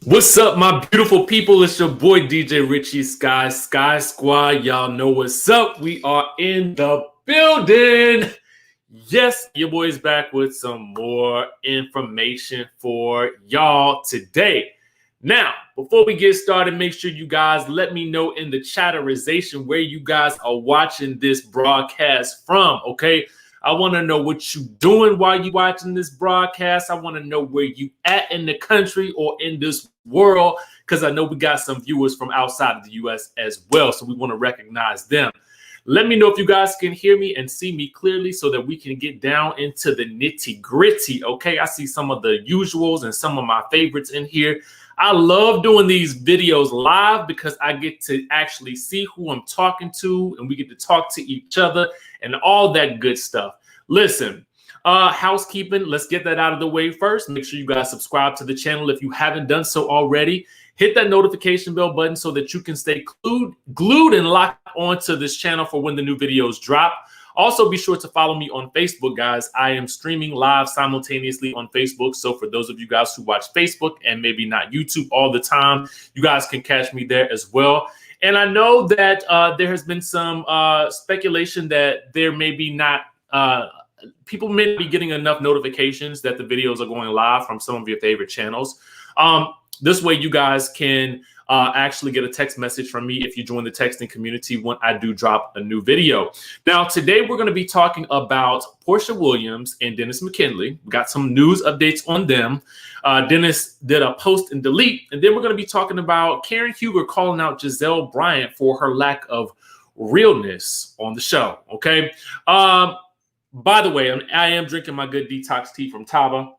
What's up, my beautiful people? It's your boy DJ Richie Skye, Skye Squad. Y'all know what's up. We are in the building. Yes, your boy's back with some more information for y'all today. Now, before we get started, make sure you guys let me know in the chatterization where you guys are watching this broadcast from, okay? I want to know what you doing while you watching this broadcast. I want to know where you at in the country or in this world, because I know we got some viewers from outside of the U.S. as well, so we want to recognize them. Let me know if you guys can hear me and see me clearly so that we can get down into the nitty gritty, okay? I see some of the usuals and some of my favorites in here. I love doing these videos live because I get to actually see who I'm talking to and we get to talk to each other and all that good stuff. Listen, housekeeping, let's get that out of the way first. Make sure you guys subscribe to the channel if you haven't done so already. Hit that notification bell button so that you can stay glued and locked onto this channel for when the new videos drop. Also, be sure to follow me on Facebook, guys. I am streaming live simultaneously on Facebook. So for those of you guys who watch Facebook and maybe not YouTube all the time, you guys can catch me there as well. And I know that there has been some speculation that there may be not, people may be getting enough notifications that the videos are going live from some of your favorite channels. This way you guys can actually get a text message from me if you join the texting community when I do drop a new video. Now, today we're going to be talking about Porsha Williams and Dennis McKinley. We got some news updates on them. Dennis did a post and delete, and then we're going to be talking about Karen Huger calling out Gizelle Bryant for her lack of realness on the show. Okay. By the way, I am drinking my good detox tea from Taba.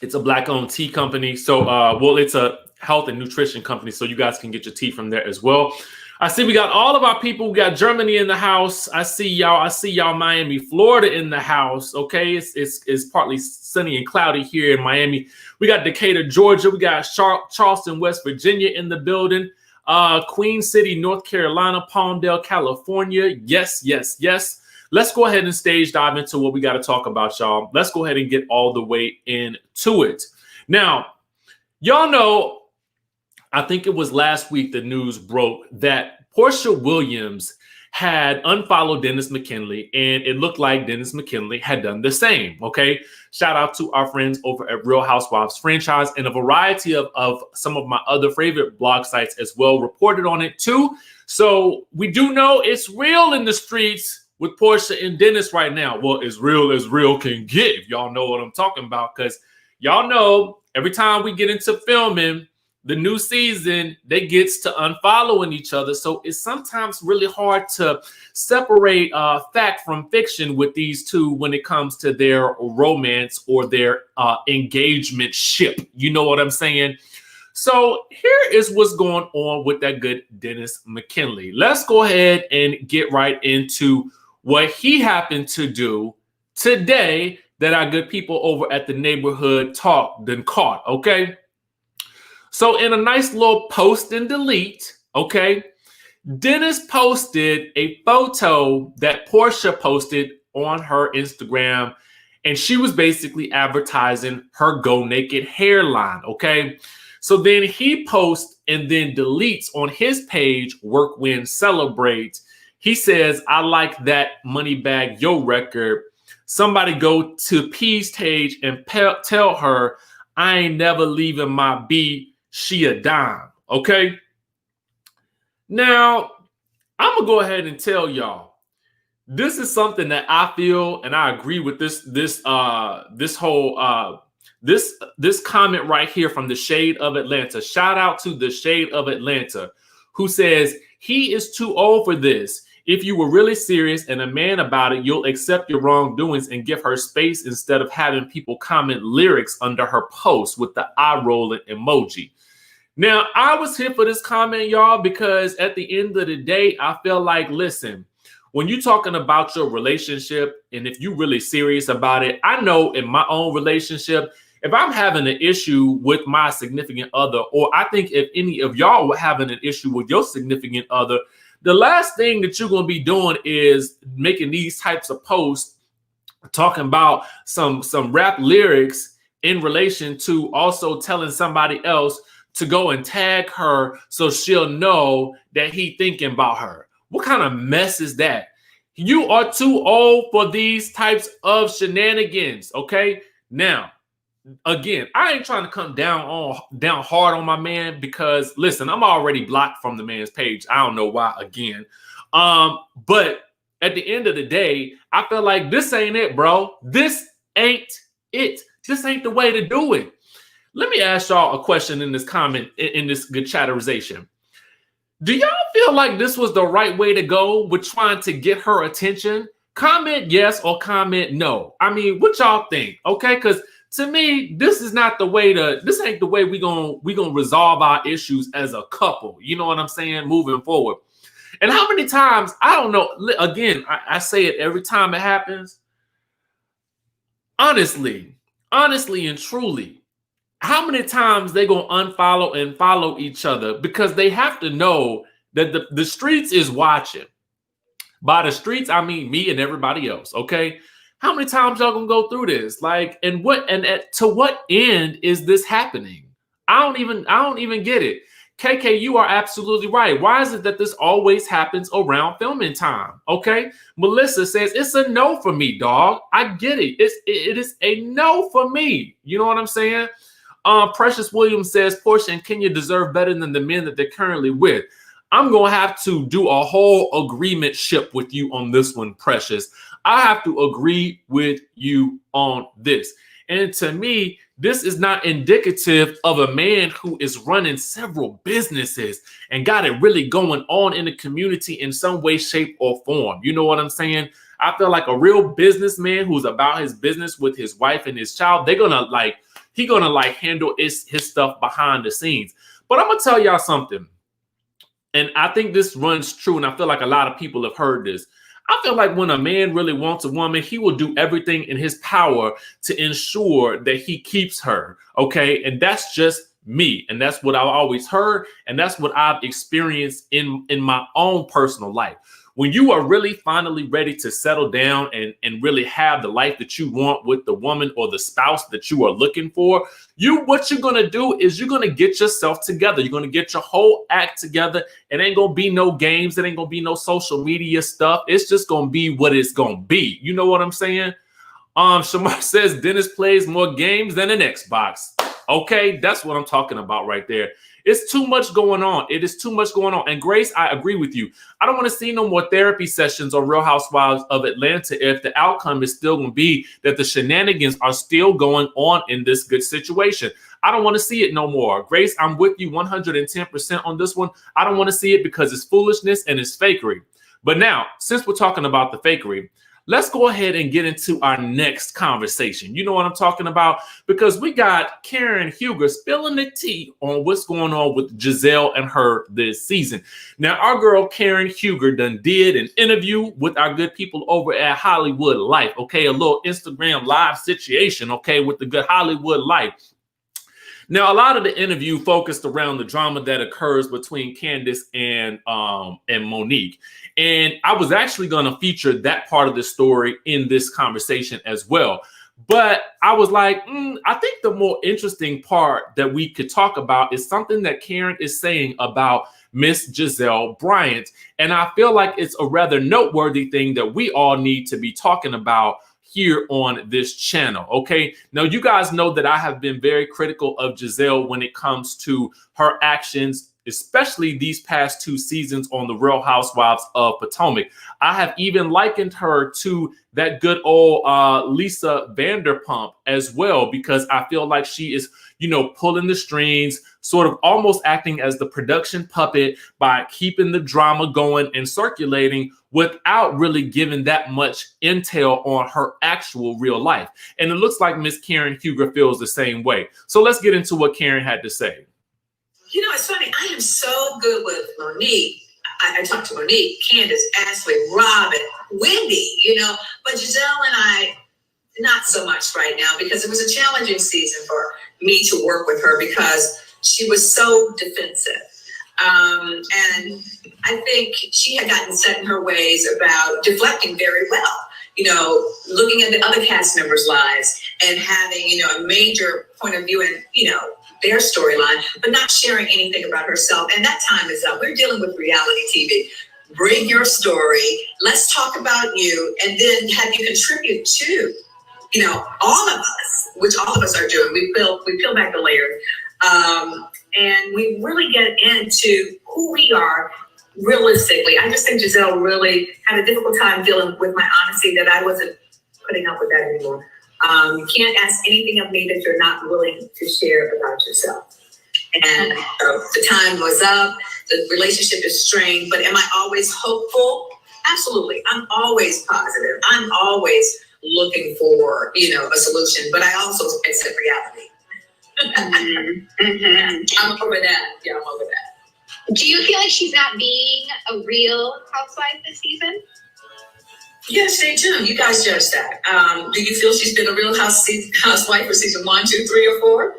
It's a black-owned tea company. So, well, it's a health and nutrition company. So you guys can get your tea from there as well. I see we got all of our people. We got Germany in the house. I see y'all Miami, Florida in the house. Okay, it's partly sunny and cloudy here in Miami. We got Decatur, Georgia. We got Charleston, West Virginia in the building. Queen City, North Carolina, Palmdale, California. Yes. Let's go ahead and stage dive into what we got to talk about, y'all. Let's go ahead and get all the way into it. Now, y'all know, I think it was last week the news broke that Porsha Williams had unfollowed Dennis McKinley, and it looked like Dennis McKinley had done the same, okay? Shout out to our friends over at Real Housewives franchise, and a variety of some of my other favorite blog sites as well reported on it too. So we do know it's real in the streets with Porsha and Dennis right now. Well, as real can get, if y'all know what I'm talking about, because y'all know every time we get into filming the new season, they gets to unfollowing each other. So it's sometimes really hard to separate fact from fiction with these two when it comes to their romance or their engagement ship. You know what I'm saying? So here is what's going on with that good Dennis McKinley. Let's go ahead and get right into what he happened to do today that our good people over at the neighborhood talk done caught, okay? So in a nice little post and delete, okay, Dennis posted a photo that Porsha posted on her Instagram, and she was basically advertising her Go Naked hairline, okay? So then he posts and then deletes on his page, Work Win Celebrate. He says, I like that money bag, yo record. Somebody go to P's page and tell her I ain't never leaving my B, she a dime, okay? Now, I'm gonna go ahead and tell y'all, this is something that I feel, and I agree with this comment right here from the Shade of Atlanta. Shout out to the Shade of Atlanta, who says he is too old for this. If you were really serious and a man about it, you'll accept your wrongdoings and give her space instead of having people comment lyrics under her post with the eye rolling emoji. Now, I was here for this comment, y'all, because at the end of the day, I feel like, listen, when you're talking about your relationship and if you're really serious about it, I know in my own relationship, if I'm having an issue with my significant other, or I think if any of y'all were having an issue with your significant other, the last thing that you're going to be doing is making these types of posts talking about some rap lyrics in relation to also telling somebody else to go and tag her so she'll know that he thinking about her. What kind of mess is that? You are too old for these types of shenanigans, okay? Now, again, I ain't trying to come down hard on my man because, listen, I'm already blocked from the man's page. I don't know why, again. But at the end of the day, I feel like this ain't it, bro. This ain't it. This ain't the way to do it. Let me ask y'all a question in this comment, in this good chatterization. Do y'all feel like this was the right way to go with trying to get her attention? Comment yes or comment no. I mean, what y'all think? Okay, because to me, this is not the way to. This ain't the way we gonna resolve our issues as a couple. You know what I'm saying? Moving forward. And how many times, I don't know. Again, I say it every time it happens. Honestly and truly, how many times they gonna unfollow and follow each other because they have to know that the streets is watching. By the streets, I mean me and everybody else. Okay, how many times y'all gonna go through this? Like, and to what end is this happening? I don't even get it. KK, you are absolutely right. Why is it that this always happens around filming time? Okay, Melissa says it's a no for me, dog. I get it. It is a no for me. You know what I'm saying? Precious Williams says Porsha and Kenya deserve better than the men that they're currently with. I'm going to have to do a whole agreement ship with you on this one, Precious. I have to agree with you on this. And to me, this is not indicative of a man who is running several businesses and got it really going on in the community in some way, shape, or form. You know what I'm saying? I feel like a real businessman who's about his business with his wife and his child, he's gonna handle his stuff behind the scenes. But I'm gonna tell y'all something, and I think this runs true, and I feel like a lot of people have heard this. I feel like when a man really wants a woman, he will do everything in his power to ensure that he keeps her. Okay, and that's just me, and that's what I've always heard, and that's what I've experienced in my own personal life. When you are really finally ready to settle down and really have the life that you want with the woman or the spouse that you are looking for, what you're going to do is you're going to get yourself together. You're going to get your whole act together. It ain't going to be no games. It ain't going to be no social media stuff. It's just going to be what it's going to be. You know what I'm saying? Shamari says Dennis plays more games than an Xbox. Okay, that's what I'm talking about right there. It's too much going on. It is too much going on. And Grace, I agree with you. I don't want to see no more therapy sessions on Real Housewives of Atlanta if the outcome is still going to be that the shenanigans are still going on in this good situation. I don't want to see it no more. Grace, I'm with you 110% on this one. I don't want to see it because it's foolishness and it's fakery. But now, since we're talking about the fakery, let's go ahead and get into our next conversation. You know what I'm talking about? Because we got Karen Huger spilling the tea on what's going on with Gizelle and her this season. Now, our girl Karen Huger did an interview with our good people over at Hollywood Life. Okay, a little Instagram live situation, okay, with the good Hollywood Life. Now, a lot of the interview focused around the drama that occurs between Candiace and Monique. And I was actually going to feature that part of the story in this conversation as well. But I was like, I think the more interesting part that we could talk about is something that Karen is saying about Miss Gizelle Bryant. And I feel like it's a rather noteworthy thing that we all need to be talking about here on this channel. Okay, now you guys know that I have been very critical of Gizelle when it comes to her actions, especially these past 2 seasons on the Real Housewives of Potomac. I have even likened her to that good old Lisa Vanderpump as well, because I feel like she is, pulling the strings, sort of almost acting as the production puppet by keeping the drama going and circulating without really giving that much intel on her actual real life. And it looks like Miss Karen Huger feels the same way. So let's get into what Karen had to say. It's funny. I am so good with Monique. I talked to Monique, Candiace, Ashley, Robyn, Wendy, but Gizelle and I, not so much right now, because it was a challenging season for me to work with her because she was so defensive. And I think she had gotten set in her ways about deflecting very well. looking at the other cast members' lives and having, a major point of view in, their storyline, but not sharing anything about herself. And that time is up. We're dealing with reality TV. Bring your story. Let's talk about you, and then have you contribute to, all of us, which all of us are doing. We peel back the layers, and we really get into who we are realistically. I just think Gizelle really had a difficult time dealing with my honesty, that I wasn't putting up with that anymore. You can't ask anything of me that you're not willing to share about yourself. And the time was up. The relationship is strained, but am I always hopeful? Absolutely. I'm always positive. I'm always looking for, a solution, but I also accept reality. I'm over that. Yeah, I'm over that. Do you feel like she's not being a real housewife this season? Yeah, stay tuned. You guys judge that. Do you feel she's been a real housewife for season 1, 2, 3, or 4?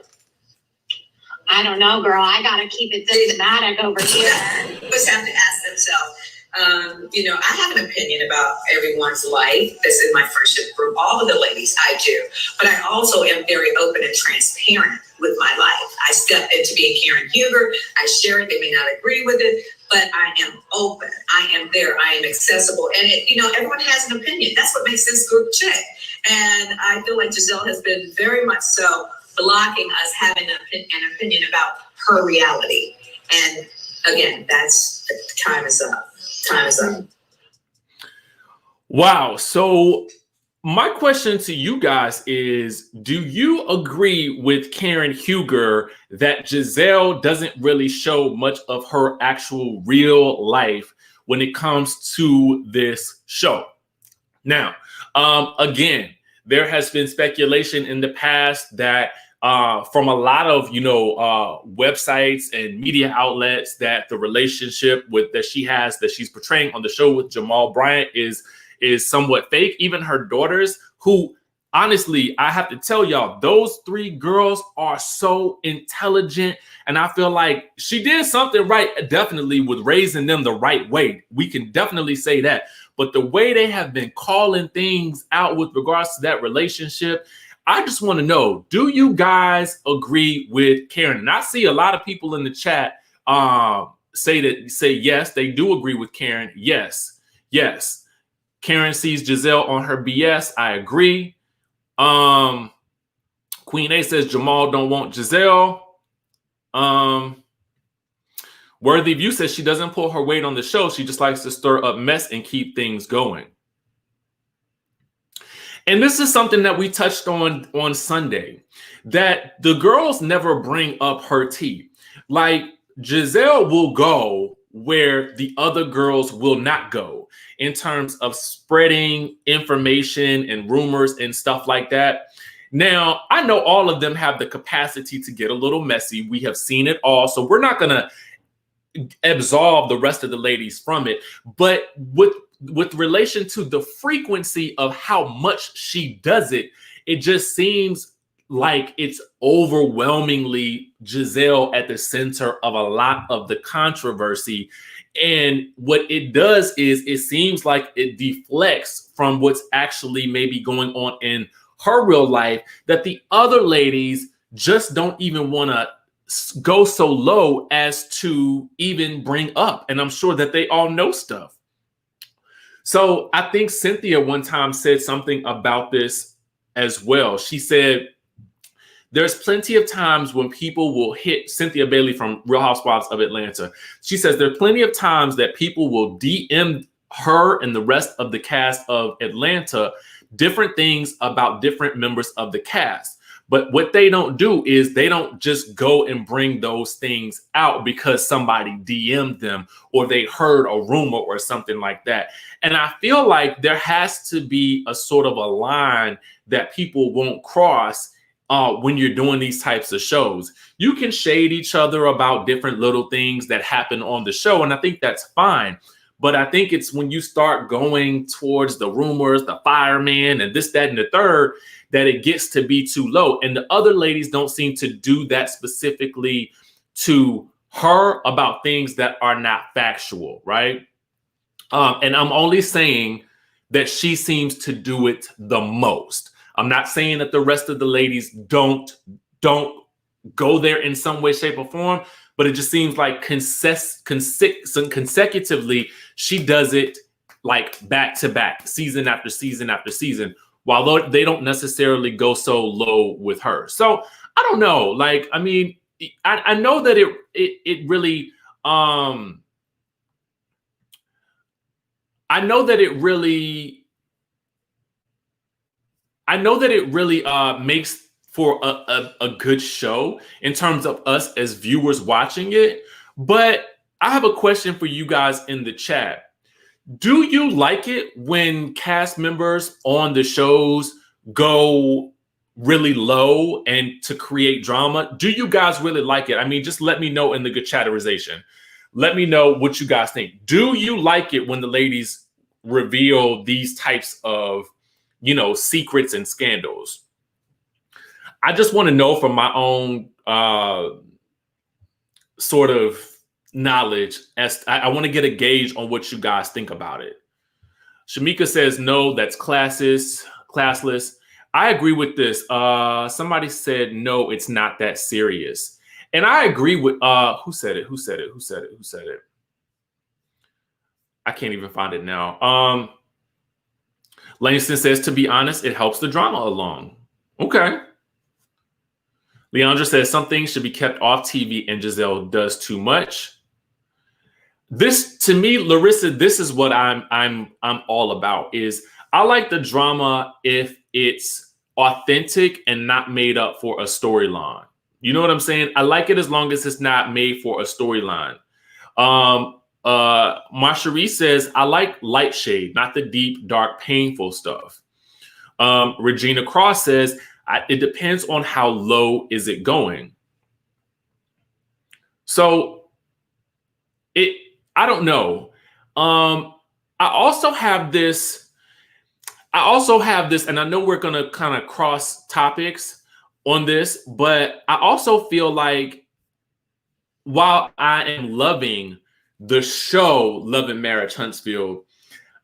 I don't know, girl. I gotta keep it diplomatic over here. Folks have to ask themselves. I have an opinion about everyone's life that's in my friendship group. All of the ladies, I do. But I also am very open and transparent with my life. I step into being Karen Huger. I share it. They may not agree with it, but I am open. I am there. I am accessible. And everyone has an opinion. That's what makes this group tick. And I feel like Gizelle has been very much so blocking us having an opinion about her reality. And again, that's time is up. Time is up. Wow. So my question to you guys is, do you agree with Karen Huger that Gizelle doesn't really show much of her actual real life when it comes to this show? Now, again, there has been speculation in the past that from a lot of, websites and media outlets, that the relationship that she's portraying on the show with Jamal Bryant is somewhat fake. Even her daughters, who honestly, I have to tell y'all, those 3 girls are so intelligent. And I feel like she did something right, definitely, with raising them the right way. We can definitely say that. But the way they have been calling things out with regards to that relationship, I just want to know, do you guys agree with Karen? And I see a lot of people in the chat say yes, they do agree with Karen. Yes. Karen sees Gizelle on her BS. I agree. Queen A says Jamal don't want Gizelle. Worthy View says she doesn't pull her weight on the show. She just likes to stir up mess and keep things going. And this is something that we touched on Sunday, that the girls never bring up her tea. Like, Gizelle will go where the other girls will not go in terms of spreading information and rumors and stuff like that. Now, I know all of them have the capacity to get a little messy. We have seen it all. So we're not going to absolve the rest of the ladies from it. But with relation to the frequency of how much she does it, it just seems like it's overwhelmingly Gizelle at the center of a lot of the controversy. And what it does is it seems like it deflects from what's actually maybe going on in her real life, that the other ladies just don't even want to go so low as to even bring up. And I'm sure that they all know stuff. So I think Cynthia one time said something about this as well. She said, there's plenty of times when people will hit Cynthia Bailey from Real Housewives of Atlanta. She says there's plenty of times that people will DM her and the rest of the cast of Atlanta different things about different members of the cast. But what they don't do is they don't just go and bring those things out because somebody DM'd them or they heard a rumor or something like that. And I feel like there has to be a sort of a line that people won't cross when you're doing these types of shows. You can shade each other about different little things that happen on the show, and I think that's fine. But I think it's when you start going towards the rumors, the fireman, and this, that, and the third, that it gets to be too low. And the other ladies don't seem to do that specifically to her about things that are not factual, right? And I'm only saying that she seems to do it the most. I'm not saying that the rest of the ladies don't go there in some way, shape, or form, but it just seems like consecutively, she does it like back to back, season after season after season, while they don't necessarily go so low with her. So I don't know. Like, I mean, I know that it really, I know that it really makes for a good show in terms of us as viewers watching it. But I have a question for you guys in the chat. Do you like it when cast members on the shows go really low and to create drama? Do you guys really like it? I mean, just let me know in the good chatterization. Let me know what you guys think. Do you like it when the ladies reveal these types of, secrets and scandals? I just want to know from my own sort of knowledge. As I want to get a gauge on what you guys think about it. Shamika says, no, that's classless. I agree with this. Somebody said, no, it's not that serious. And I agree with, who said it? I can't even find it now. Langston says, to be honest, it helps the drama along. Okay. Leandra says, some things should be kept off TV and Gizelle does too much. This, to me, Larissa, this is what I'm all about. Is I like the drama if it's authentic and not made up for a storyline. You know what I'm saying? I like it as long as it's not made for a storyline. Marcherie says, I like light shade, not the deep, dark, painful stuff. Regina Cross says, it depends on how low is it going. So I don't know. I also have this, and I know we're going to kind of cross topics on this, but I also feel like while I am loving the show Love and Marriage Huntsville,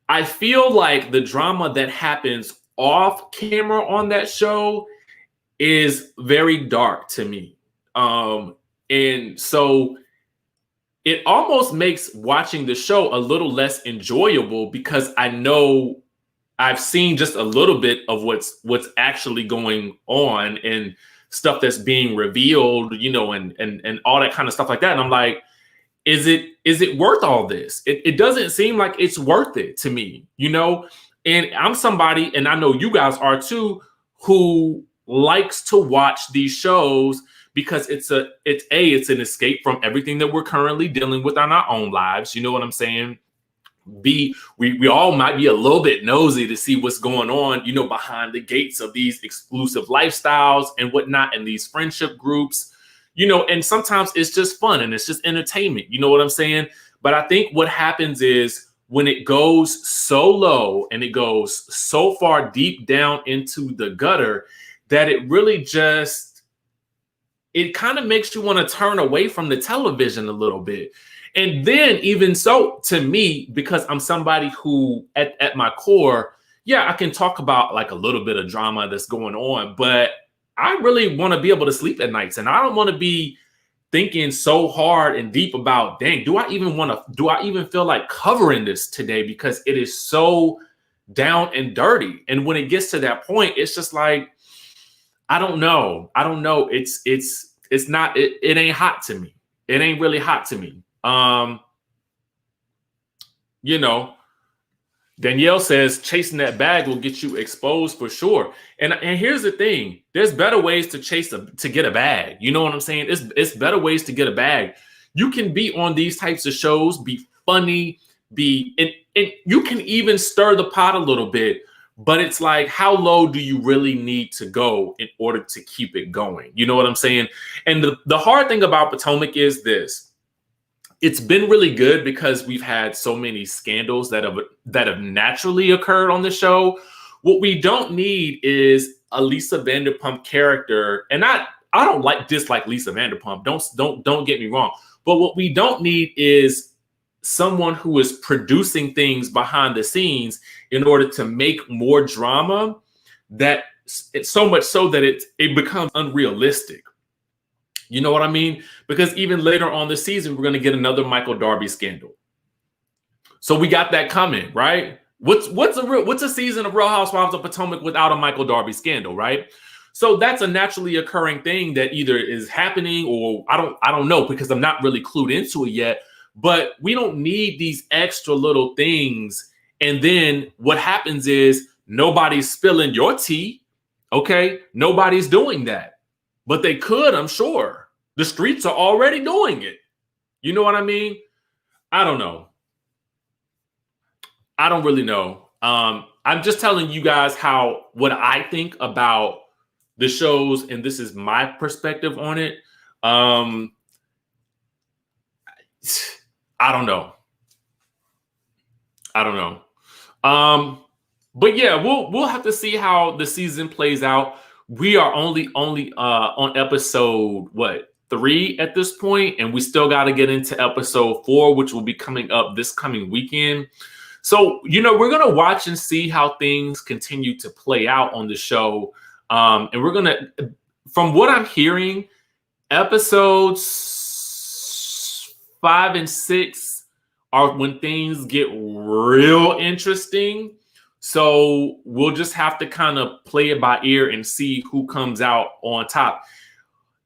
I feel like the drama that happens off camera on that show is very dark to me. And so it almost makes watching the show a little less enjoyable because I know I've seen just a little bit of what's actually going on and stuff that's being revealed, and all that kind of stuff like that. And I'm like, is it worth all this? It doesn't seem like it's worth it to me, And I'm somebody, and I know you guys are too, who likes to watch these shows because it's an escape from everything that we're currently dealing with on our own lives. You know what I'm saying? We all might be a little bit nosy to see what's going on, behind the gates of these exclusive lifestyles and whatnot, and these friendship groups, and sometimes it's just fun and it's just entertainment. You know what I'm saying? But I think what happens is when it goes so low and it goes so far deep down into the gutter that it really just, it kind of makes you want to turn away from the television a little bit. And then even so, to me, because I'm somebody who at my core, yeah, I can talk about like a little bit of drama that's going on, but I really want to be able to sleep at nights. And I don't want to be thinking so hard and deep about, dang, do I even feel like covering this today? Because it is so down and dirty. And when it gets to that point, it's just like, I don't know. It's not, it ain't hot to me. It ain't really hot to me. Danielle says chasing that bag will get you exposed for sure. And here's the thing: there's better ways to get a bag. You know what I'm saying? It's better ways to get a bag. You can be on these types of shows, be funny, and you can even stir the pot a little bit. But it's like, how low do you really need to go in order to keep it going? You know what I'm saying? And the hard thing about Potomac is this. It's been really good because we've had so many scandals that have naturally occurred on the show. What we don't need is a Lisa Vanderpump character. And I don't dislike Lisa Vanderpump. Don't get me wrong. But what we don't need is someone who is producing things behind the scenes in order to make more drama, that it's so much so that it becomes unrealistic. You know what I mean? Because even later on this season, we're going to get another Michael Darby scandal. So we got that coming, right? What's a season of Real Housewives of Potomac without a Michael Darby scandal, right? So that's a naturally occurring thing that either is happening or I don't know, because I'm not really clued into it yet. But we don't need these extra little things. And then what happens is nobody's spilling your tea. Okay, nobody's doing that. But they could, I'm sure. The streets are already doing it. You know what I mean? I don't know. I don't really know. I'm just telling you guys what I think about the shows, and this is my perspective on it. I don't know. But yeah, we'll have to see how the season plays out. We are only on episode 3 at this point, and we still got to get into episode 4, which will be coming up this coming weekend. So, we're going to watch and see how things continue to play out on the show. And we're going to, from what I'm hearing, episodes 5 and 6 are when things get real interesting. So we'll just have to kind of play it by ear and see who comes out on top.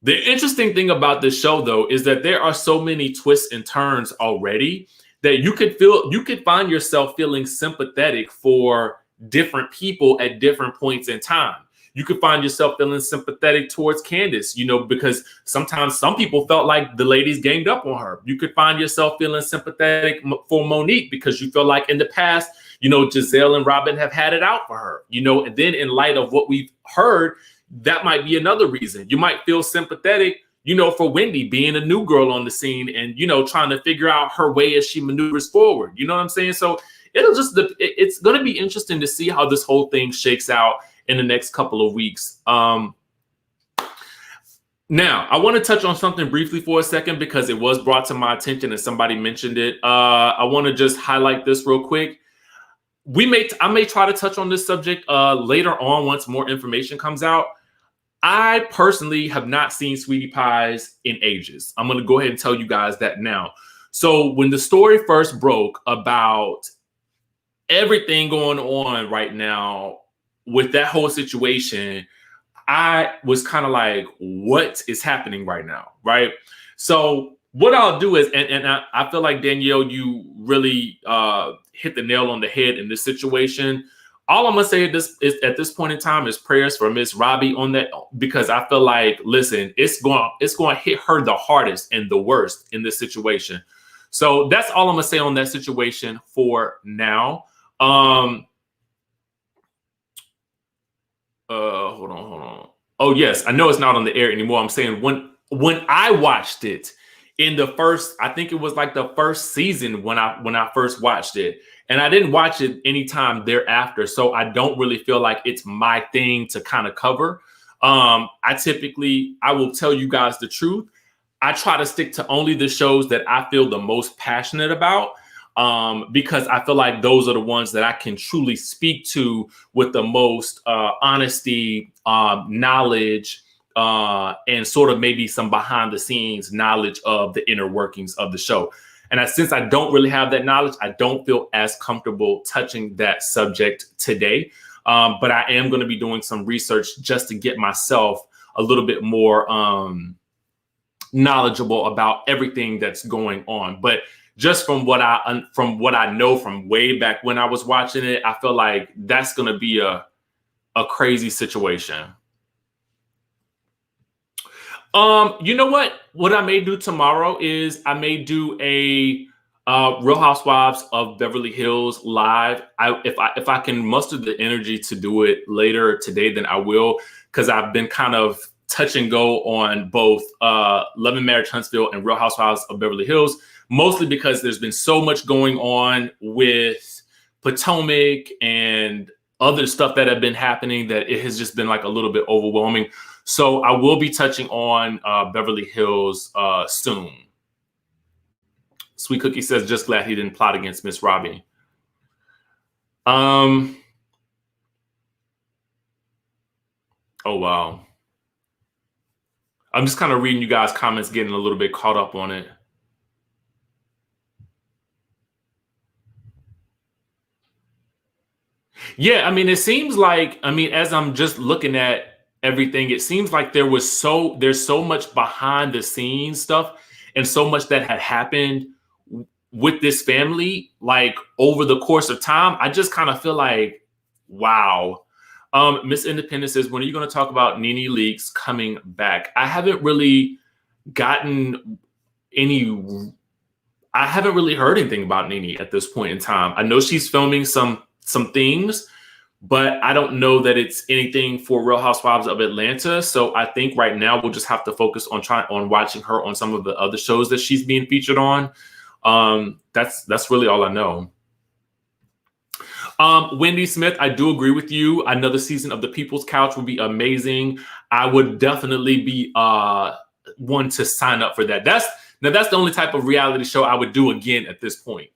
The interesting thing about this show, though, is that there are so many twists and turns already that you could find yourself feeling sympathetic for different people at different points in time. You could find yourself feeling sympathetic towards Candiace, because sometimes some people felt like the ladies ganged up on her. You could find yourself feeling sympathetic for Monique because you feel like in the past, Gizelle and Robyn have had it out for her, and then in light of what we've heard, that might be another reason. You might feel sympathetic, for Wendy being a new girl on the scene and, trying to figure out her way as she maneuvers forward. You know what I'm saying? So it's going to be interesting to see how this whole thing shakes out in the next couple of weeks. Now, I want to touch on something briefly for a second because it was brought to my attention and somebody mentioned it. I want to just highlight this real quick. I may try to touch on this subject later on once more information comes out. I personally have not seen Sweetie Pies in ages. I'm going to go ahead and tell you guys that now. So when the story first broke about everything going on right now with that whole situation, I was kind of like, what is happening right now? Right. So what I'll do is, and I feel like, Danielle, you really hit the nail on the head in this situation. All I'm going to say at this point in time is prayers for Miss Robbie on that, because I feel like, listen, it's going to hit her the hardest and the worst in this situation. So that's all I'm going to say on that situation for now. Hold on. Oh, yes. I know it's not on the air anymore. I'm saying when I watched it in the first, I think it was like the first season when I first watched it, and I didn't watch it anytime thereafter. So I don't really feel like it's my thing to kind of cover. I will tell you guys the truth. I try to stick to only the shows that I feel the most passionate about. Because I feel like those are the ones that I can truly speak to with the most honesty, knowledge, and sort of maybe some behind the scenes knowledge of the inner workings of the show. And since I don't really have that knowledge, I don't feel as comfortable touching that subject today. But I am going to be doing some research just to get myself a little bit more knowledgeable about everything that's going on. But just from what I know from way back when I was watching it, I feel like that's going to be a crazy situation. You know what? What I may do tomorrow is I may do a Real Housewives of Beverly Hills live. If I can muster the energy to do it later today, then I will, because I've been kind of touch and go on both Love and Marriage Huntsville and Real Housewives of Beverly Hills, mostly because there's been so much going on with Potomac and other stuff that have been happening that it has just been like a little bit overwhelming. So I will be touching on Beverly Hills soon. Sweet Cookie says, just glad he didn't plot against Miss Robbie. Oh wow. I'm just kind of reading you guys' comments, getting a little bit caught up on it. Yeah, I mean, it seems like, I mean, as I'm just looking at everything, it seems like there's so much behind the scenes stuff and so much that had happened with this family, like over the course of time. I just kind of feel like, wow. Miss Independent says, when are you going to talk about Nene Leakes coming back? I haven't really heard anything about Nene at this point in time. I know she's filming some things, but I don't know that it's anything for Real Housewives of Atlanta. So I think right now we'll just have to focus on watching her on some of the other shows that she's being featured on. That's really all I know. Wendy Smith, I do agree with you. Another season of The People's Couch would be amazing. I would definitely be one to sign up for that. That's the only type of reality show I would do again at this point.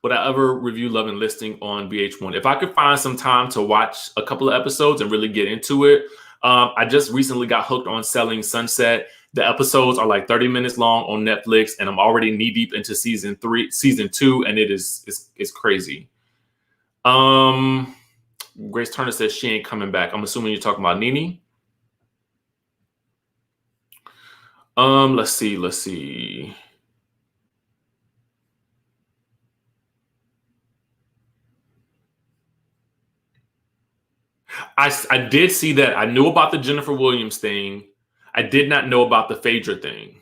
Would I ever review Love and Listing on VH1? If I could find some time to watch a couple of episodes and really get into it. I just recently got hooked on Selling Sunset. The episodes are like 30 minutes long on Netflix, and I'm already knee deep into season 2, and it's crazy. Grace Turner says she ain't coming back. I'm assuming you're talking about Nene. Let's see. I did see that. I knew about the Jennifer Williams thing. I did not know about the Phaedra thing.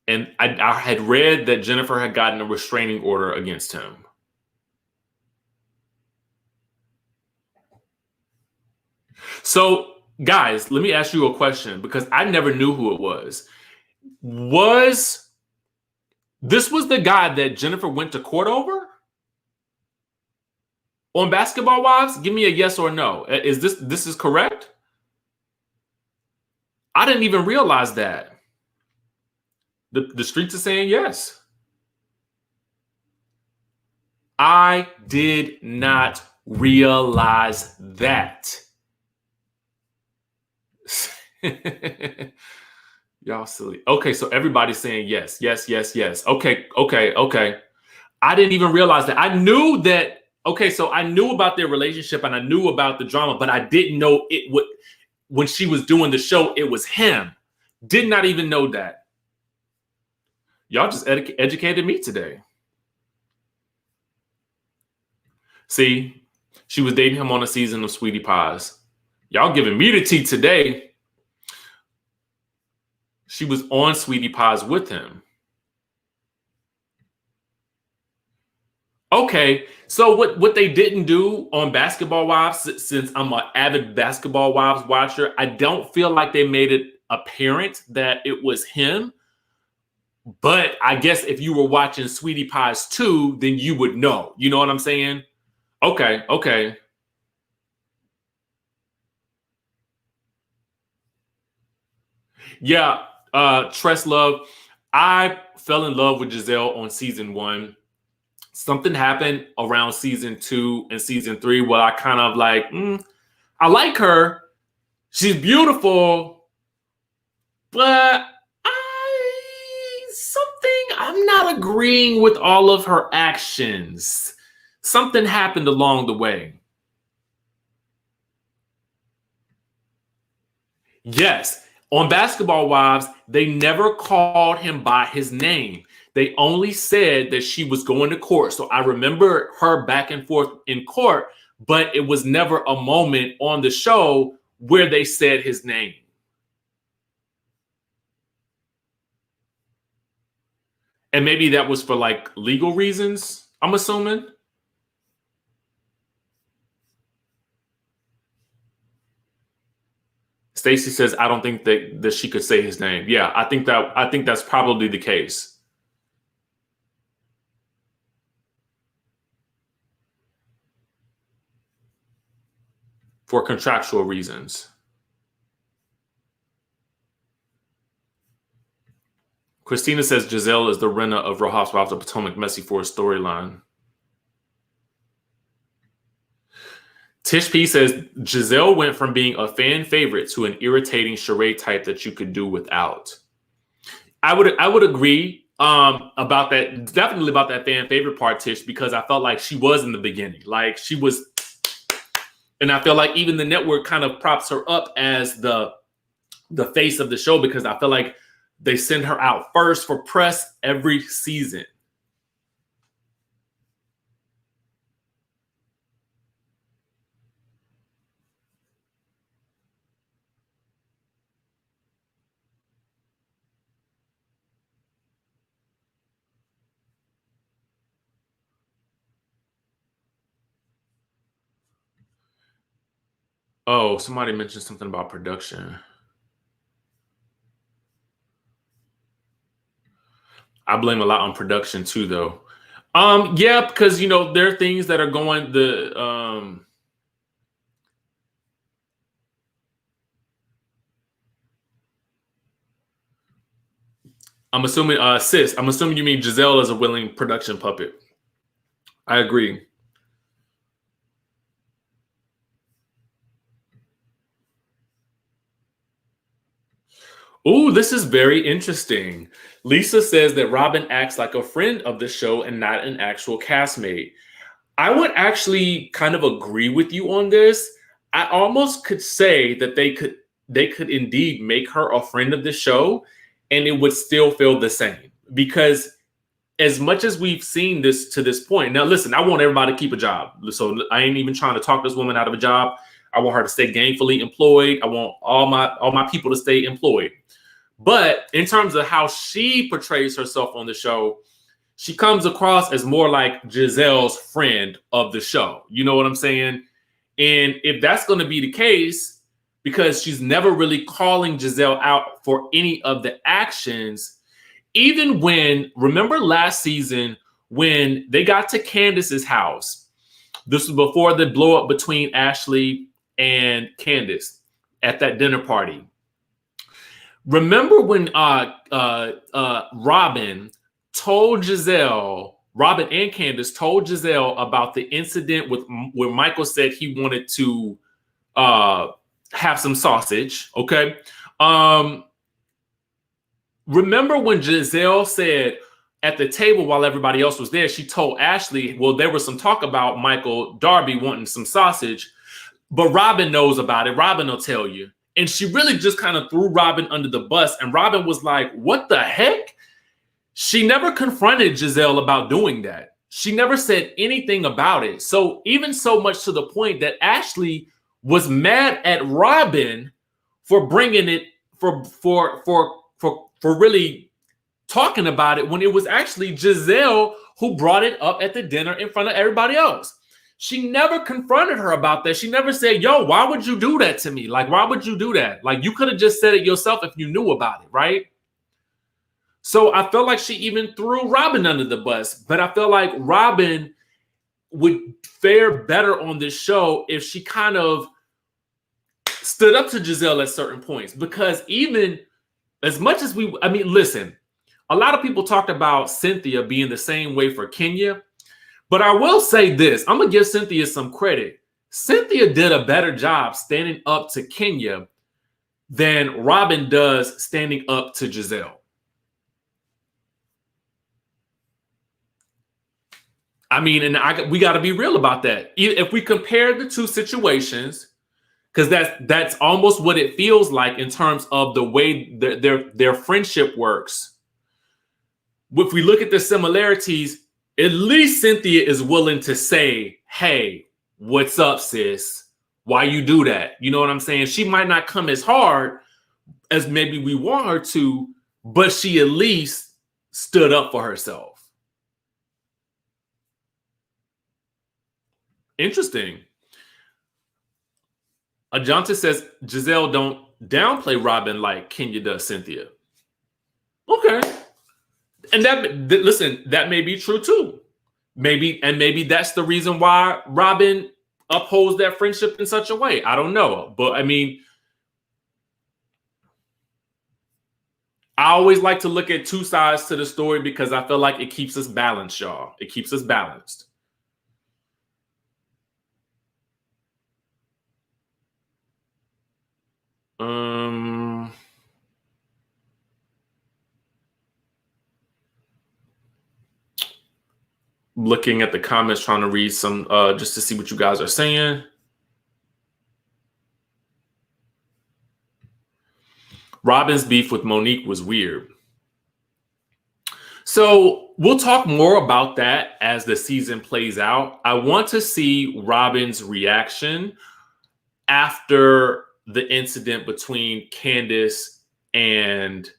And I had read that Jennifer had gotten a restraining order against him. So, guys, let me ask you a question, because I never knew who it was. This was the guy that Jennifer went to court over? On Basketball Wives? Give me a yes or no. Is this is correct? I didn't even realize that. The streets are saying yes. I did not realize that. Y'all silly. Okay, so everybody's saying yes. Okay. I didn't even realize that. I knew that. Okay, so I knew about their relationship and I knew about the drama, but I didn't know it would. When she was doing the show, it was him. Did not even know that. Y'all just educated me today. See, she was dating him on a season of Sweetie Pies. Y'all giving me the tea today. She was on Sweetie Pies with him. Okay, so what they didn't do on Basketball Wives, since I'm an avid Basketball Wives watcher, I don't feel like they made it apparent that it was him. But I guess if you were watching Sweetie Pies 2, then you would know. You know what I'm saying? Okay. Yeah, Tress Love. I fell in love with Gizelle on season 1. Something happened around season 2 and season 3 where I kind of like, I like her. She's beautiful, but I'm not agreeing with all of her actions. Something happened along the way. Yes, on Basketball Wives, they never called him by his name. They only said that she was going to court. So I remember her back and forth in court, but it was never a moment on the show where they said his name. And maybe that was for like legal reasons, I'm assuming. Stacy says, I don't think that she could say his name. Yeah, I think that's probably the case. For contractual reasons. Christina says Gizelle is the Renna of Real Housewives of Potomac, messy for a storyline. Tish P says Gizelle went from being a fan favorite to an irritating charade type that you could do without. I would agree about that, definitely about that fan favorite part, Tish, because I felt like she was in the beginning. Like she was, and I feel like even the network kind of props her up as the face of the show because I feel like they send her out first for press every season. Oh, somebody mentioned something about production. I blame a lot on production too, though. Yeah, because there are things that are going I'm assuming sis, I'm assuming you mean Gizelle is a willing production puppet. I agree. Ooh, this is very interesting. Lisa says that Robyn acts like a friend of the show and not an actual castmate. I would actually kind of agree with you on this. I almost could say that they could indeed make her a friend of the show and it would still feel the same. Because as much as we've seen this to this point, now listen, I want everybody to keep a job. So I ain't even trying to talk this woman out of a job. I want her to stay gainfully employed. I want all my people to stay employed. But in terms of how she portrays herself on the show, she comes across as more like Gizelle's friend of the show. You know what I'm saying? And if that's going to be the case, because she's never really calling Gizelle out for any of the actions, even remember last season when they got to Candiace's house, this was before the blow up between Ashley and Candiace at that dinner party. Remember when Robyn and Candiace told Gizelle about the incident where Michael said he wanted to have some sausage, okay? Remember when Gizelle said at the table while everybody else was there, she told Ashley, well, there was some talk about Michael Darby wanting some sausage, but Robyn knows about it. Robyn will tell you. And she really just kind of threw Robyn under the bus. And Robyn was like, what the heck? She never confronted Gizelle about doing that. She never said anything about it. So even so much to the point that Ashley was mad at Robyn for bringing it, for really talking about it when it was actually Gizelle who brought it up at the dinner in front of everybody else. She never confronted her about that. She never said, yo, why would you do that to me? Like, why would you do that? Like, you could have just said it yourself if you knew about it, right? So I felt like she even threw Robyn under the bus. But I feel like Robyn would fare better on this show if she kind of stood up to Gizelle at certain points. Because even as much as listen, a lot of people talked about Cynthia being the same way for Kenya. But I will say this, I'm going to give Cynthia some credit. Cynthia did a better job standing up to Kenya than Robyn does standing up to Gizelle. I mean, and we got to be real about that. If we compare the two situations, because that's almost what it feels like in terms of the way their friendship works. If we look at the similarities, at least Cynthia is willing to say, hey, what's up, sis? Why you do that? You know what I'm saying? She might not come as hard as maybe we want her to, but she at least stood up for herself. Interesting. Ajanta says Gizelle don't downplay Robyn like Kenya does Cynthia. Okay. And that may be true too. Maybe that's the reason why Robyn upholds that friendship in such a way. I don't know. But I mean, I always like to look at two sides to the story because I feel like it keeps us balanced, y'all. It keeps us balanced. Looking at the comments, trying to read some just to see what you guys are saying. Robyn's beef with Monique was weird. So we'll talk more about that as the season plays out. I want to see Robyn's reaction after the incident between Candiace and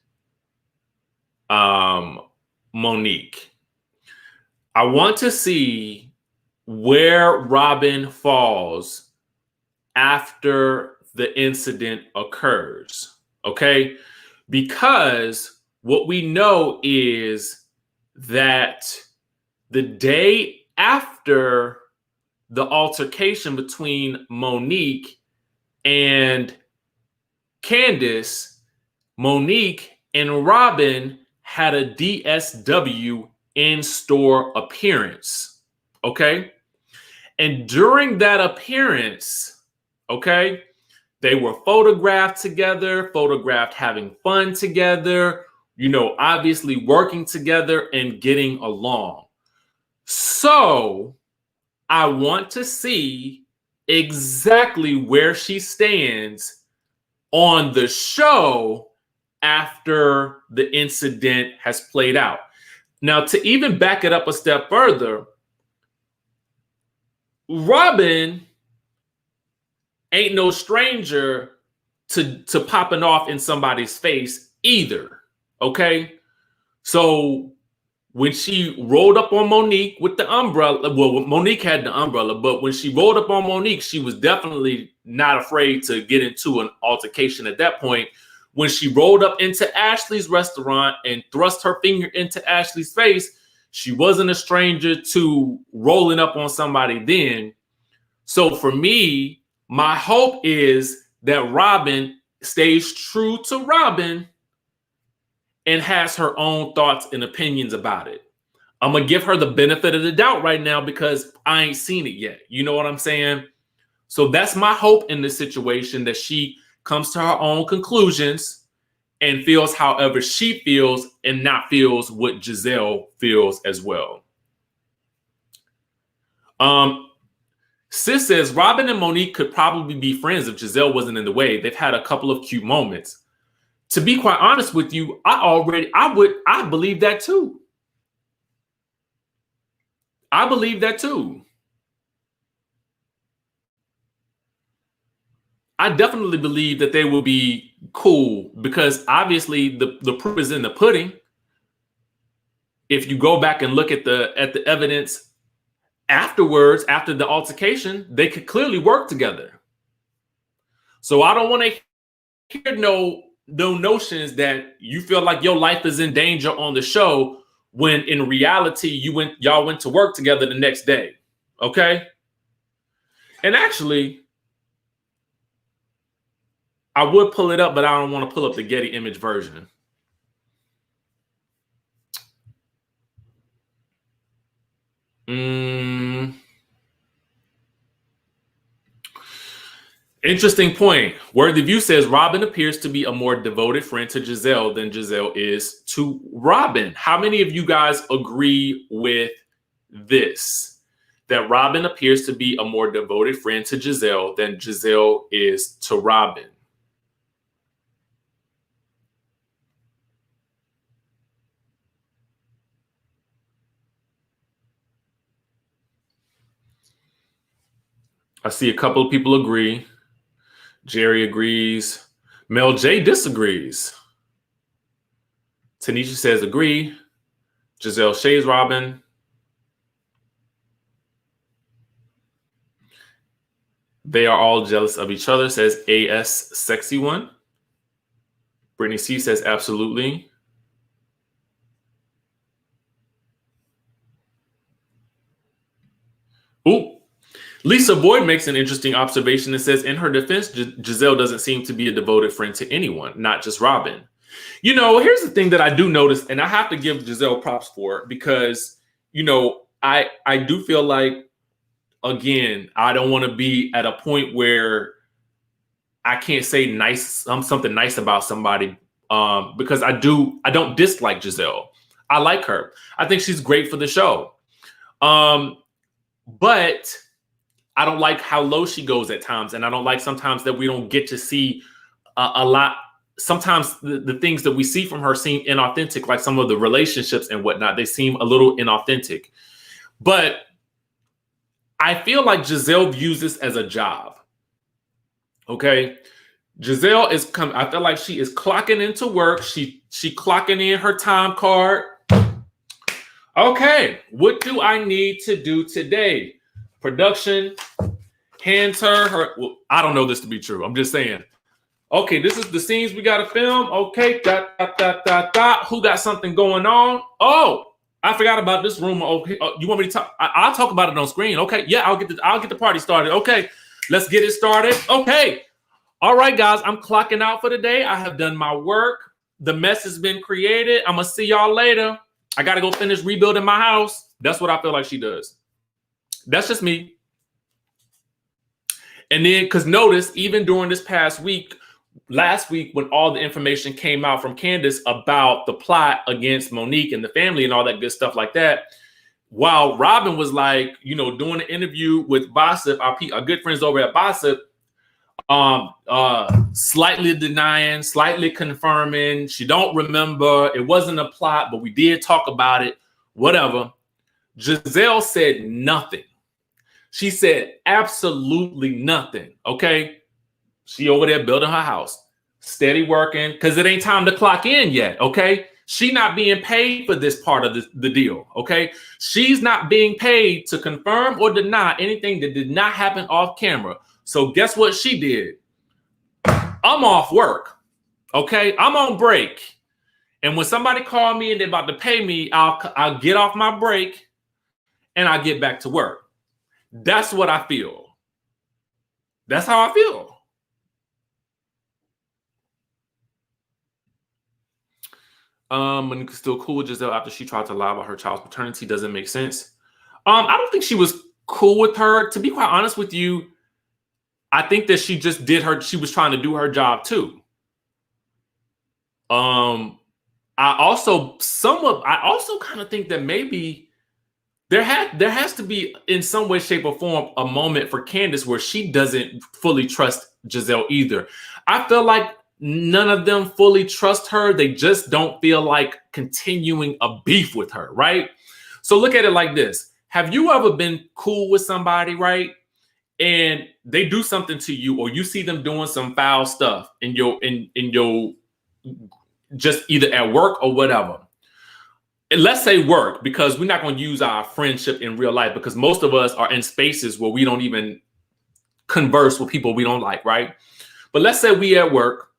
Monique. I want to see where Robyn falls after the incident occurs, okay? Because what we know is that the day after the altercation between Monique and Candiace, Monique and Robyn had a DSW in-store appearance, okay? And during that appearance, okay, they were photographed together, photographed having fun together, you know, obviously working together and getting along. So I want to see exactly where she stands on the show after the incident has played out. Now, to even back it up a step further, Robyn ain't no stranger to popping off in somebody's face either, okay? So when she rolled up on Monique with the umbrella, well, Monique had the umbrella, but when she rolled up on Monique, she was definitely not afraid to get into an altercation at that point. When she rolled up into Ashley's restaurant and thrust her finger into Ashley's face, she wasn't a stranger to rolling up on somebody then. So for me, my hope is that Robyn stays true to Robyn and has her own thoughts and opinions about it. I'm going to give her the benefit of the doubt right now because I ain't seen it yet. You know what I'm saying? So that's my hope in this situation, that she comes to her own conclusions and feels however she feels and not feels what Gizelle feels as well. Sis says Robyn and Monique could probably be friends if Gizelle wasn't in the way. They've had a couple of cute moments. To be quite honest with you, I believe that too. I believe that too. I definitely believe that they will be cool because obviously the proof is in the pudding. If you go back and look at the evidence afterwards, after the altercation, they could clearly work together. So I don't want to hear no notions that you feel like your life is in danger on the show when in reality y'all went to work together the next day. Okay? And actually, I would pull it up, but I don't want to pull up the Getty image version. Interesting point. Worthy View says Robyn appears to be a more devoted friend to Gizelle than Gizelle is to Robyn. How many of you guys agree with this? That Robyn appears to be a more devoted friend to Gizelle than Gizelle is to Robyn. I see a couple of people agree. Jerry agrees. Mel J disagrees. Tanisha says agree. Gizelle shades Robyn. They are all jealous of each other, says AS Sexy One. Brittany C says absolutely. Ooh. Lisa Boyd makes an interesting observation and says, in her defense, Gizelle doesn't seem to be a devoted friend to anyone, not just Robyn. You know, here's the thing that I do notice, and I have to give Gizelle props for it because, you know, I do feel like, again, I don't want to be at a point where I can't say something nice about somebody because I don't dislike Gizelle. I like her. I think she's great for the show. But I don't like how low she goes at times. And I don't like sometimes that we don't get to see a lot. Sometimes the things that we see from her seem inauthentic, like some of the relationships and whatnot. They seem a little inauthentic. But I feel like Gizelle views this as a job. Okay. Gizelle I feel like she is clocking into work. She clocking in her time card. Okay, what do I need to do today? Production, hands her. Well, I don't know this to be true. I'm just saying. Okay, this is the scenes we got to film. Okay, who got something going on? Oh, I forgot about this room. Okay, you want me to talk? I'll talk about it on screen. Okay, yeah, I'll get the party started. Okay, let's get it started. Okay, all right, guys, I'm clocking out for the day. I have done my work. The mess has been created. I'm gonna see y'all later. I got to go finish rebuilding my house. That's what I feel like she does. That's just me. And then, because notice, even during this past week, last week, when all the information came out from Candiace about the plot against Monique and the family and all that good stuff like that, while Robyn was like, you know, doing an interview with Bossip, our good friends over at Bossip, slightly denying, slightly confirming. She don't remember. It wasn't a plot, but we did talk about it. Whatever. Gizelle said nothing. She said absolutely nothing. Okay. She over there building her house, steady working, because it ain't time to clock in yet. Okay. She not being paid for this part of the deal. Okay. She's not being paid to confirm or deny anything that did not happen off camera. So guess what she did? I'm off work. Okay. I'm on break. And when somebody call me and they're about to pay me, I'll get off my break and I'll get back to work. That's what I feel. That's how I feel. Monique's still cool with Gizelle after she tried to lie about her child's paternity. Doesn't make sense. I don't think she was cool with her. To be quite honest with you, I think that she just she was trying to do her job too. I also kind of think that maybe there has to be, in some way, shape, or form, a moment for Candiace where she doesn't fully trust Gizelle either. I feel like none of them fully trust her. They just don't feel like continuing a beef with her, right? So look at it like this. Have you ever been cool with somebody, right? And they do something to you, or you see them doing some foul stuff in your just either at work or whatever. And let's say work, because we're not going to use our friendship in real life, because most of us are in spaces where we don't even converse with people we don't like, right? But let's say we at work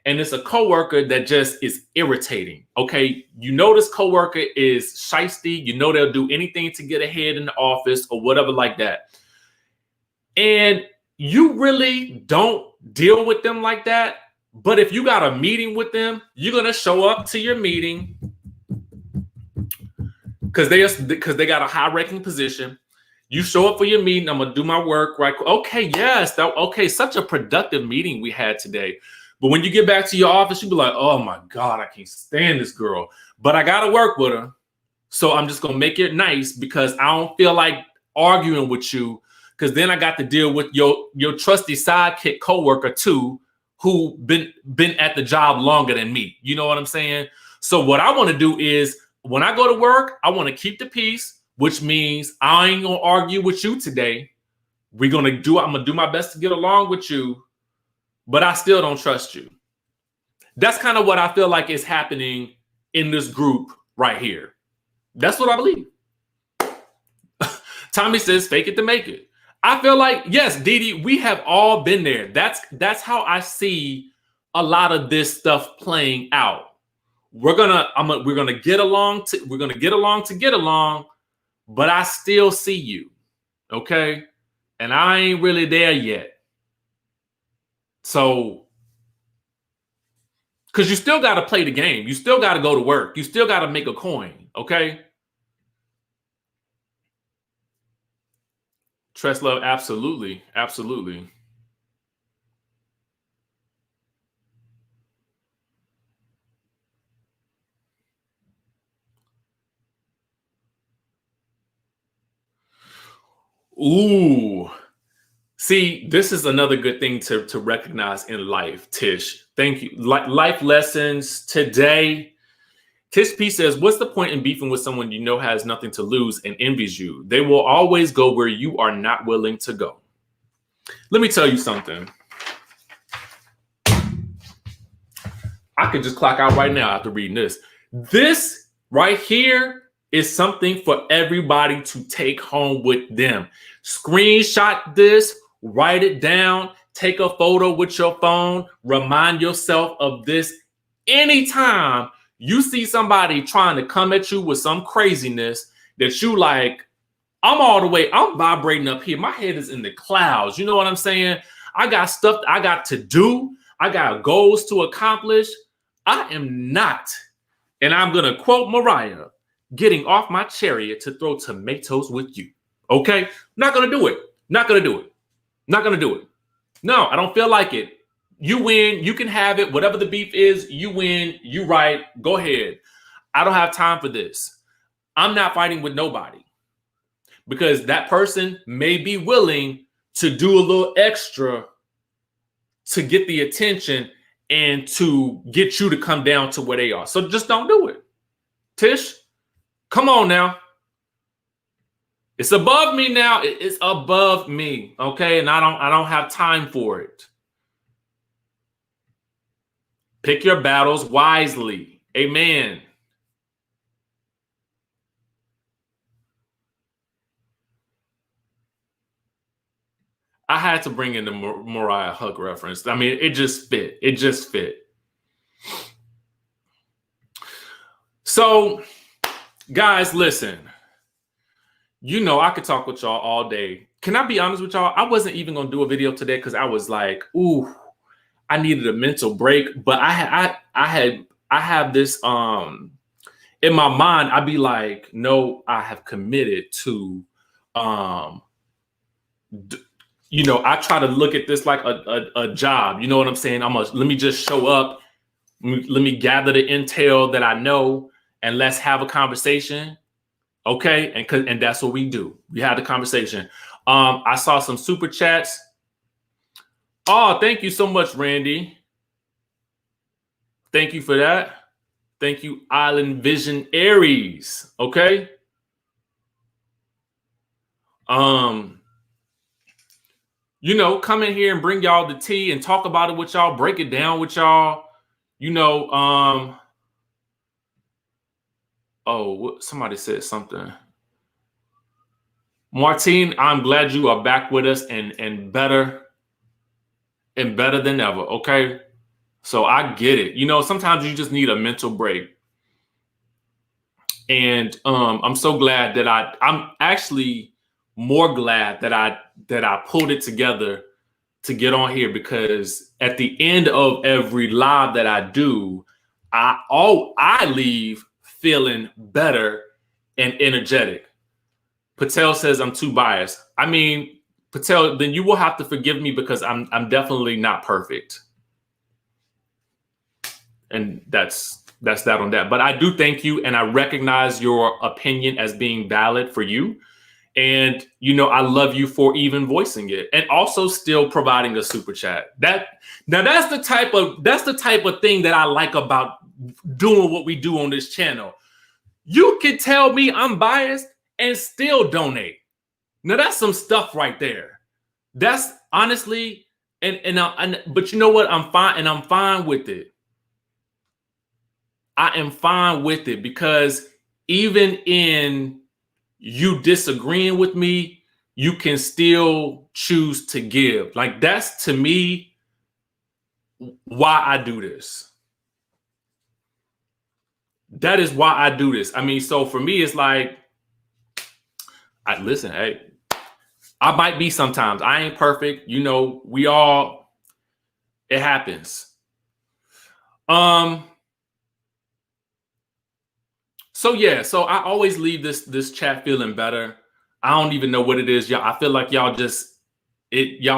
and it's a coworker that just is irritating. Okay, you know this coworker is shiesty. You know they'll do anything to get ahead in the office or whatever like that. And you really don't deal with them like that. But if you got a meeting with them, you're going to show up to your meeting because they got a high-ranking position. You show up for your meeting. I'm going to do my work, right? Okay, yes. Okay, such a productive meeting we had today. But when you get back to your office, you'll be like, oh, my God, I can't stand this girl. But I got to work with her. So I'm just going to make it nice because I don't feel like arguing with you, because then I got to deal with your trusty sidekick coworker too, who been at the job longer than me. You know what I'm saying? So what I want to do is when I go to work, I want to keep the peace, which means I ain't gonna argue with you today. I'm gonna do my best to get along with you, but I still don't trust you. That's kind of what I feel like is happening in this group right here. That's what I believe. Tommy says, fake it to make it. I feel like, yes, Didi, we have all been there. That's how I see a lot of this stuff playing out. We're gonna get along to get along, but I still see you, okay? And I ain't really there yet. So, Because you still got to play the game. You still got to go to work. You still got to make a coin, okay? Trust love, absolutely, absolutely. Ooh. See, this is another good thing to recognize in life, Tish. Thank you. Life lessons today. Tish P says, what's the point in beefing with someone you know has nothing to lose and envies you? They will always go where you are not willing to go. Let me tell you something. I could just clock out right now after reading this. This right here is something for everybody to take home with them. Screenshot this, write it down, take a photo with your phone, remind yourself of this anytime you see somebody trying to come at you with some craziness that you like. I'm vibrating up here. My head is in the clouds. You know what I'm saying? I got stuff I got to do. I got goals to accomplish. I am not, and I'm going to quote Mariah, getting off my chariot to throw tomatoes with you. Okay? Not going to do it. Not going to do it. Not going to do it. No, I don't feel like it. You win. You can have it. Whatever the beef is, you win. You right. Go ahead. I don't have time for this. I'm not fighting with nobody because that person may be willing to do a little extra to get the attention and to get you to come down to where they are. So just don't do it. Tish, come on now. It's above me now. It's above me. Okay. And I don't have time for it. Pick your battles wisely. Amen. I had to bring in the Mariah hug reference. I mean, it just fit. It just fit. So, guys, listen. You know, I could talk with y'all all day. Can I be honest with y'all? I wasn't even going to do a video today because I was like, ooh, I needed a mental break. But I have this in my mind. I'd be like, no, I have committed to you know, I try to look at this like a job. You know what I'm saying? Let me just show up. Let me gather the intel that I know and let's have a conversation. Okay. And that's what we do. We had the conversation. I saw some super chats. Oh, thank you so much, Randy. Thank you for that. Thank you, Island Vision Aries. Okay. You know, come in here and bring y'all the tea and talk about it with y'all, break it down with y'all. You know, somebody said something. Martine, I'm glad you are back with us and better than ever. Okay. So I get it. You know, sometimes you just need a mental break. And I'm so glad that I'm actually more glad that I pulled it together to get on here, because at the end of every live that I do, I leave feeling better and energetic. Patel says I'm too biased. I mean, Patel, then you will have to forgive me because I'm definitely not perfect. And that's that on that. But I do thank you, and I recognize your opinion as being valid for you. And, you know, I love you for even voicing it and also still providing a super chat. That's the type of thing that I like about doing what we do on this channel. You can tell me I'm biased and still donate. Now that's some stuff right there. That's honestly, but you know what? I'm fine, and I'm fine with it. I am fine with it, because even in you disagreeing with me, you can still choose to give. Like, that's to me why I do this. That is why I do this. I mean, so for me, it's like, listen, hey, I might be sometimes. I ain't perfect. You know, it happens. So yeah, so I always leave this chat feeling better. I don't even know what it is, y'all. I feel like y'all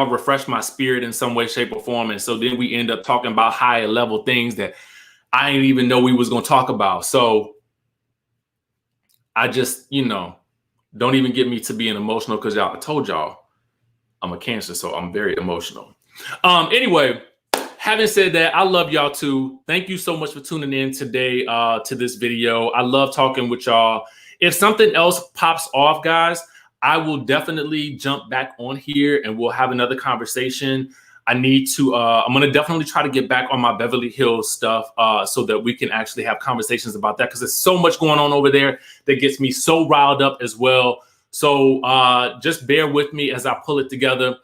refresh my spirit in some way, shape, or form. And so then we end up talking about higher level things that I didn't even know we was gonna talk about. So I just, don't even get me to being emotional because I told y'all I'm a Cancer, so I'm very emotional. Anyway, having said that, I love y'all too. Thank you so much for tuning in today to this video. I love talking with y'all. If something else pops off, guys, I will definitely jump back on here and we'll have another conversation. I'm going to definitely try to get back on my Beverly Hills stuff so that we can actually have conversations about that, because there's so much going on over there that gets me so riled up as well. So just bear with me as I pull it together.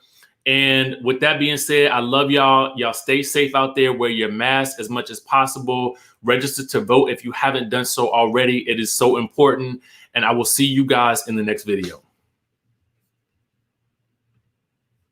And with that being said, I love y'all. Y'all stay safe out there. Wear your mask as much as possible. Register to vote if you haven't done so already. It is so important. And I will see you guys in the next video.